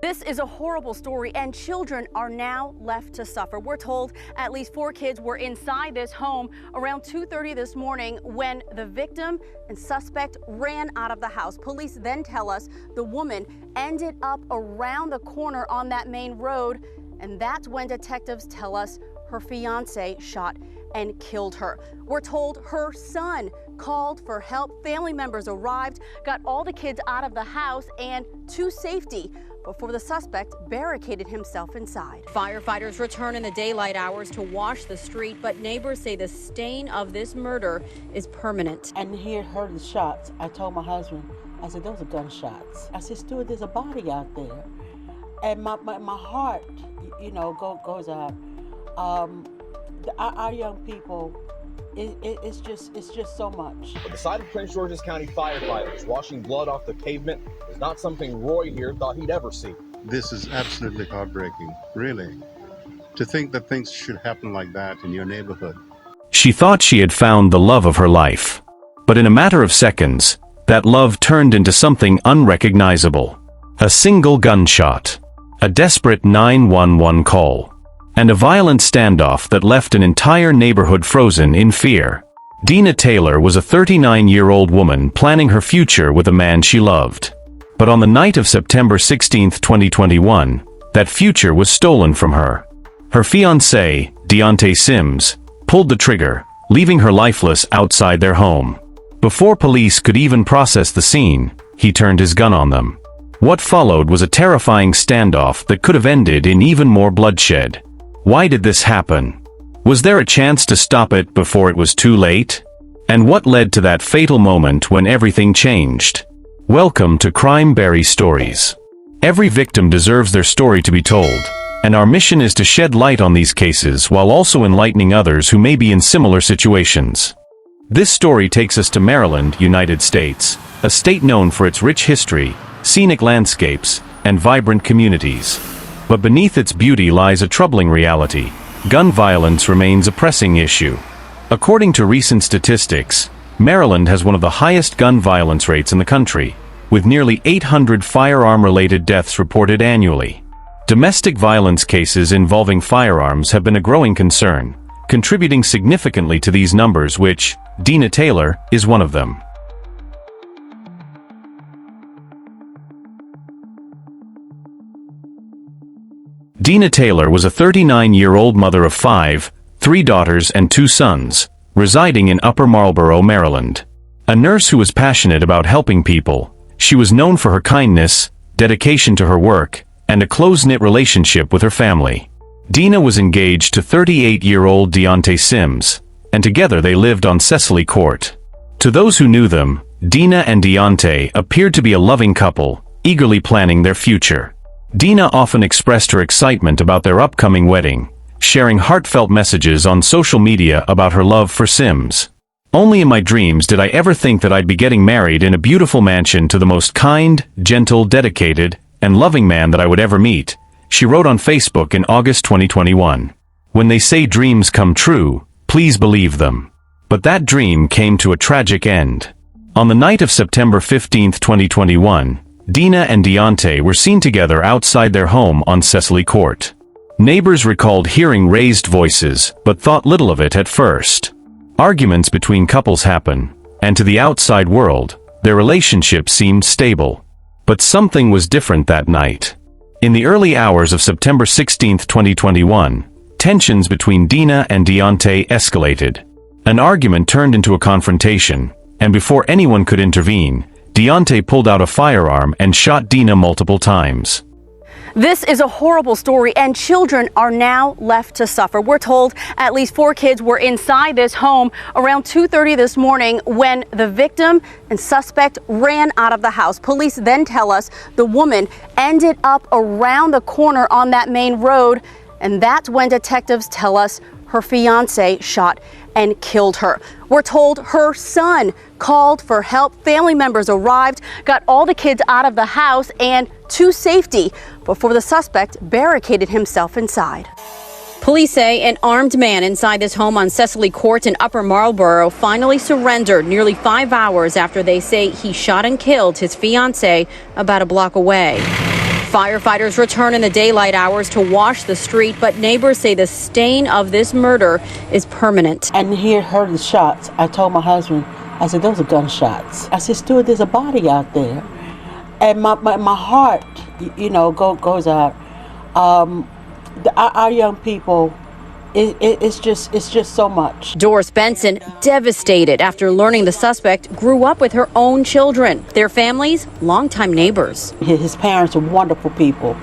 This is a horrible story, and children are now left to suffer. We're told at least 4 kids were inside this home around 2:30 this morning when the victim and suspect ran out of the house. Police then tell us the woman ended up around the corner on that main road, and that's when detectives tell us her fiancé shot and killed her. We're told her son called for help. Family members arrived, got all the kids out of the house and to safety before the suspect barricaded himself inside. Firefighters return in the daylight hours to wash the street, but neighbors say the stain of this murder is permanent. And he had heard the shots. I told my husband, I said, those are gunshots. I said, Stuart, there's a body out there. And my heart, goes out. Our young people, it's just so much. The sight of Prince George's County firefighters washing blood off the pavement is not something Roy here thought he'd ever see. This is absolutely heartbreaking, really. To think that things should happen like that in your neighborhood. She thought she had found the love of her life. But in a matter of seconds, that love turned into something unrecognizable. A single gunshot, a desperate 911 call, and a violent standoff that left an entire neighborhood frozen in fear. Dina Taylor was a 39-year-old woman planning her future with a man she loved. But on the night of September 16, 2021, that future was stolen from her. Her fiancé, Dionte Sims, pulled the trigger, leaving her lifeless outside their home. Before police could even process the scene, he turned his gun on them. What followed was a terrifying standoff that could have ended in even more bloodshed. Why did this happen? Was there a chance to stop it before it was too late? And what led to that fatal moment when everything changed? Welcome to Crime Berry Stories. Every victim deserves their story to be told, and our mission is to shed light on these cases while also enlightening others who may be in similar situations. This story takes us to Maryland, United States, a state known for its rich history, scenic landscapes, and vibrant communities. But beneath its beauty lies a troubling reality. Gun violence remains a pressing issue. According to recent statistics, Maryland has one of the highest gun violence rates in the country, with nearly 800 firearm-related deaths reported annually. Domestic violence cases involving firearms have been a growing concern, contributing significantly to these numbers, which, Dina Taylor, is one of them. Dina Taylor was a 39-year-old mother of 5, 3 daughters and 2 sons, residing in Upper Marlboro, Maryland. A nurse who was passionate about helping people, she was known for her kindness, dedication to her work, and a close-knit relationship with her family. Dina was engaged to 38-year-old Dionte Sims, and together they lived on Cecily Court. To those who knew them, Dina and Dionte appeared to be a loving couple, eagerly planning their future. Dina often expressed her excitement about their upcoming wedding, sharing heartfelt messages on social media about her love for Sims. "Only in my dreams did I ever think that I'd be getting married in a beautiful mansion to the most kind, gentle, dedicated, and loving man that I would ever meet," she wrote on Facebook in August 2021. When they say dreams come true, please believe them. But that dream came to a tragic end. On the night of September 15, 2021, Dina and Dionte were seen together outside their home on Cecily Court. Neighbors recalled hearing raised voices, but thought little of it at first. Arguments between couples happen, and to the outside world, their relationship seemed stable. But something was different that night. In the early hours of September 16, 2021, tensions between Dina and Dionte escalated. An argument turned into a confrontation, and before anyone could intervene, Dionte pulled out a firearm and shot Dina multiple times. This is a horrible story, and children are now left to suffer. We're told at least 4 kids were inside this home around 2:30 this morning when the victim and suspect ran out of the house. Police then tell us the woman ended up around the corner on that main road, and that's when detectives tell us her fiancé shot and killed her. We're told her son called for help. Family members arrived, got all the kids out of the house and to safety before the suspect barricaded himself inside. Police say an armed man inside this home on Cecily Court in Upper Marlboro finally surrendered nearly 5 hours after they say he shot and killed his fiancée about a block away. Firefighters return in the daylight hours to wash the street, but neighbors say the stain of this murder is permanent. And heard the shots. I told my husband, I said, those are gunshots. I said, Stuart, there's a body out there. And my heart, goes out. Our young people, it's just so much. Doris Benson devastated after learning the suspect grew up with her own children. Their families, longtime neighbors. His parents are wonderful people.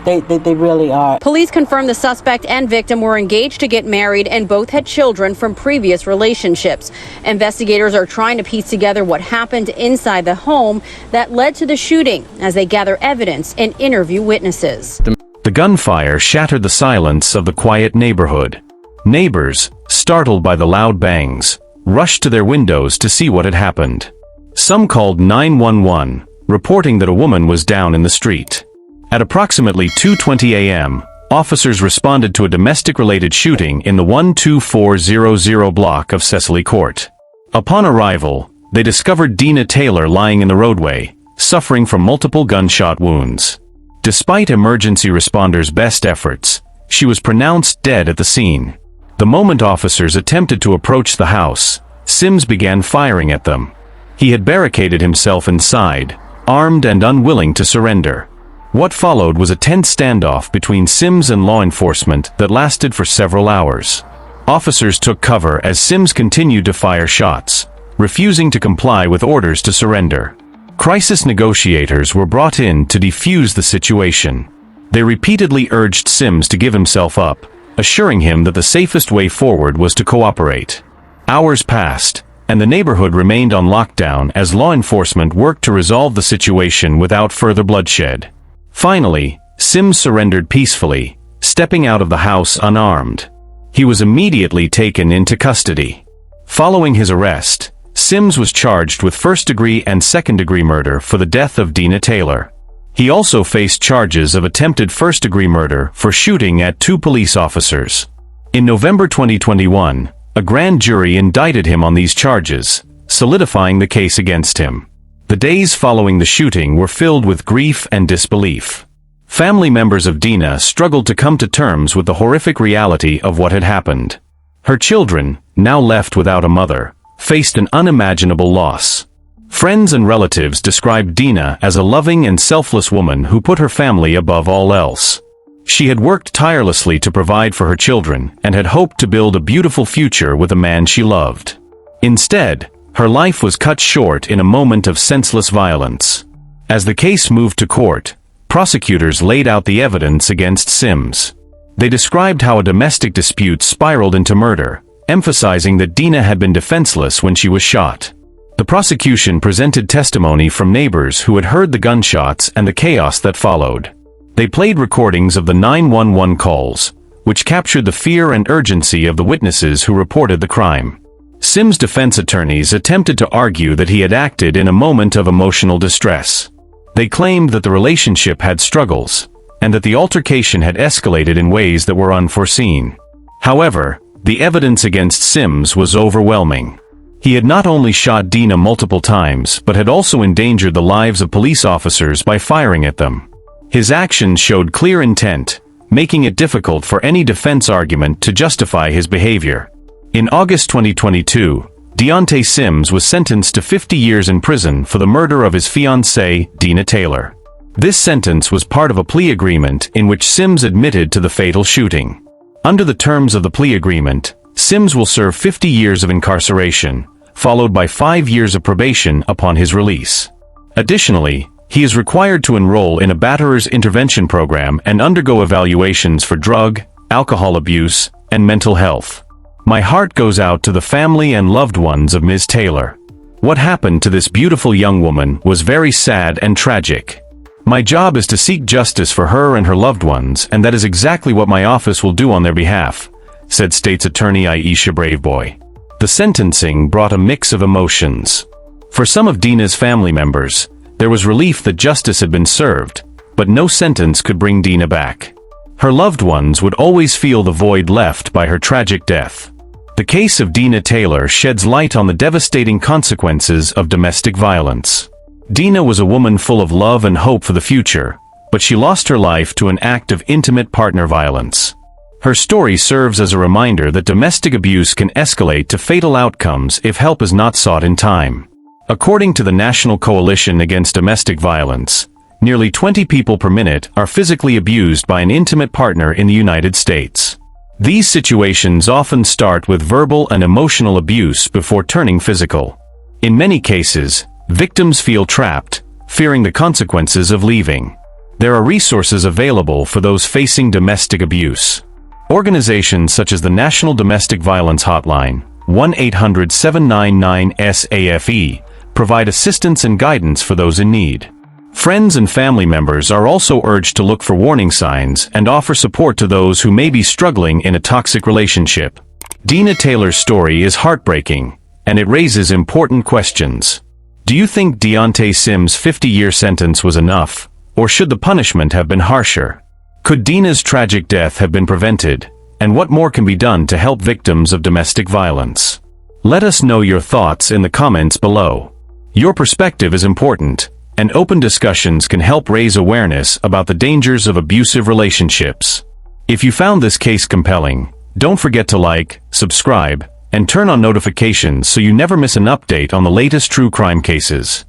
They really are. Police confirmed the suspect and victim were engaged to get married and both had children from previous relationships. Investigators are trying to piece together what happened inside the home that led to the shooting as they gather evidence and interview witnesses. The gunfire shattered the silence of the quiet neighborhood. Neighbors, startled by the loud bangs, rushed to their windows to see what had happened. Some called 911, reporting that a woman was down in the street. At approximately 2:20 a.m., officers responded to a domestic-related shooting in the 12400 block of Cecily Court. Upon arrival, they discovered Dina Taylor lying in the roadway, suffering from multiple gunshot wounds. Despite emergency responders' best efforts, she was pronounced dead at the scene. The moment officers attempted to approach the house, Sims began firing at them. He had barricaded himself inside, armed and unwilling to surrender. What followed was a tense standoff between Sims and law enforcement that lasted for several hours. Officers took cover as Sims continued to fire shots, refusing to comply with orders to surrender. Crisis negotiators were brought in to defuse the situation. They repeatedly urged Sims to give himself up, assuring him that the safest way forward was to cooperate. Hours passed, and the neighborhood remained on lockdown as law enforcement worked to resolve the situation without further bloodshed. Finally, Sims surrendered peacefully, stepping out of the house unarmed. He was immediately taken into custody. Following his arrest, Sims was charged with first-degree and second-degree murder for the death of Dina Taylor. He also faced charges of attempted first-degree murder for shooting at 2 police officers. In November 2021, a grand jury indicted him on these charges, solidifying the case against him. The days following the shooting were filled with grief and disbelief. Family members of Dina struggled to come to terms with the horrific reality of what had happened. Her children, now left without a mother, faced an unimaginable loss. Friends and relatives described Dina as a loving and selfless woman who put her family above all else. She had worked tirelessly to provide for her children and had hoped to build a beautiful future with a man she loved. Instead, her life was cut short in a moment of senseless violence. As the case moved to court, prosecutors laid out the evidence against Sims. They described how a domestic dispute spiraled into murder, emphasizing that Dina had been defenseless when she was shot. The prosecution presented testimony from neighbors who had heard the gunshots and the chaos that followed. They played recordings of the 911 calls, which captured the fear and urgency of the witnesses who reported the crime. Sims' defense attorneys attempted to argue that he had acted in a moment of emotional distress. They claimed that the relationship had struggles, and that the altercation had escalated in ways that were unforeseen. However, the evidence against Sims was overwhelming. He had not only shot Dina multiple times but had also endangered the lives of police officers by firing at them. His actions showed clear intent, making it difficult for any defense argument to justify his behavior. In August 2022, Dionte Sims was sentenced to 50 years in prison for the murder of his fiancée, Dina Taylor. This sentence was part of a plea agreement in which Sims admitted to the fatal shooting. Under the terms of the plea agreement, Sims will serve 50 years of incarceration, followed by 5 years of probation upon his release. Additionally, he is required to enroll in a batterer's intervention program and undergo evaluations for drug, alcohol abuse, and mental health. My heart goes out to the family and loved ones of Ms. Taylor. What happened to this beautiful young woman was very sad and tragic. My job is to seek justice for her and her loved ones, and that is exactly what my office will do on their behalf, said State's Attorney Aisha Braveboy. The sentencing brought a mix of emotions. For some of Dina's family members, there was relief that justice had been served, but no sentence could bring Dina back. Her loved ones would always feel the void left by her tragic death. The case of Dina Taylor sheds light on the devastating consequences of domestic violence. Dina was a woman full of love and hope for the future, but she lost her life to an act of intimate partner violence. Her story serves as a reminder that domestic abuse can escalate to fatal outcomes if help is not sought in time. According to the National Coalition Against Domestic Violence, nearly 20 people per minute are physically abused by an intimate partner in the United States. These situations often start with verbal and emotional abuse before turning physical. In many cases, victims feel trapped, fearing the consequences of leaving. There are resources available for those facing domestic abuse. Organizations such as the National Domestic Violence Hotline, 1-800-799-SAFE, provide assistance and guidance for those in need. Friends and family members are also urged to look for warning signs and offer support to those who may be struggling in a toxic relationship. Dina Taylor's story is heartbreaking, and it raises important questions. Do you think Dionte Sims' 50-year sentence was enough, or should the punishment have been harsher? Could Dina's tragic death have been prevented, and what more can be done to help victims of domestic violence? Let us know your thoughts in the comments below. Your perspective is important, and open discussions can help raise awareness about the dangers of abusive relationships. If you found this case compelling, don't forget to like, subscribe, and turn on notifications so you never miss an update on the latest true crime cases.